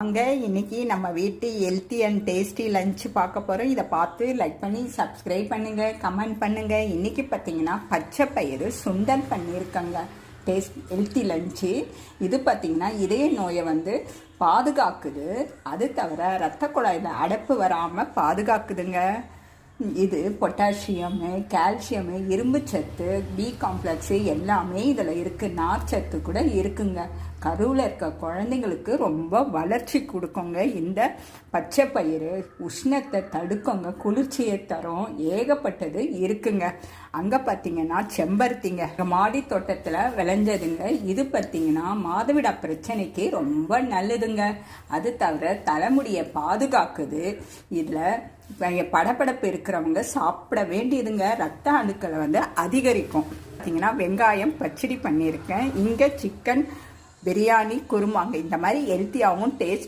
அங்கே இன்னைக்கு நம்ம வீட்டு ஹெல்த்தி அண்ட் டேஸ்டி லஞ்ச் பார்க்க போகிறோம். இதை பார்த்து லைக் பண்ணி சப்ஸ்கிரைப் பண்ணுங்கள், கமெண்ட் பண்ணுங்கள். இன்றைக்கி பார்த்தீங்கன்னா பச்சை பயிறு சுண்டல் பண்ணியிருக்கங்க. ஹெல்த்தி லஞ்சு இது பார்த்திங்கன்னா இதய நோயை பாதுகாக்குது. அது தவிர இரத்த குழாயில் அடைப்பு வராமல் பாதுகாக்குதுங்க. இது பொட்டாசியமு, கால்சியமு, இரும்பு சத்து, பி காம்ப்ளெக்ஸு எல்லாமே இதில் இருக்குது. நார்ச்சத்து கூட இருக்குங்க. கருவில் இருக்க குழந்தைங்களுக்கு ரொம்ப வளர்ச்சி கொடுக்குங்க. இந்த பச்சை பயிறு உஷ்ணத்தை தடுக்குங்க, குளிர்ச்சியை தரும், ஏகப்பட்டது இருக்குங்க. அங்கே பார்த்தீங்கன்னா செம்பருத்திங்க மாடி தோட்டத்தில் விளைஞ்சதுங்க. இது பார்த்தீங்கன்னா மாதவிடா பிரச்சனைக்கு ரொம்ப நல்லதுங்க. அது தவிர தலைமுடியை பாதுகாக்குது. இதில் படப்படப்பு இருக்கிறவங்க சாப்பிட வேண்டியதுங்க. ரத்த அணுக்களை அதிகரிக்கும். பார்த்தீங்கன்னா வெங்காயம் பச்சடி பண்ணியிருக்கேன். இங்கே சிக்கன் பிரியாணி குருமாங்க. இந்த மாதிரி ஹெல்த்தியாகவும் டேஸ்ட்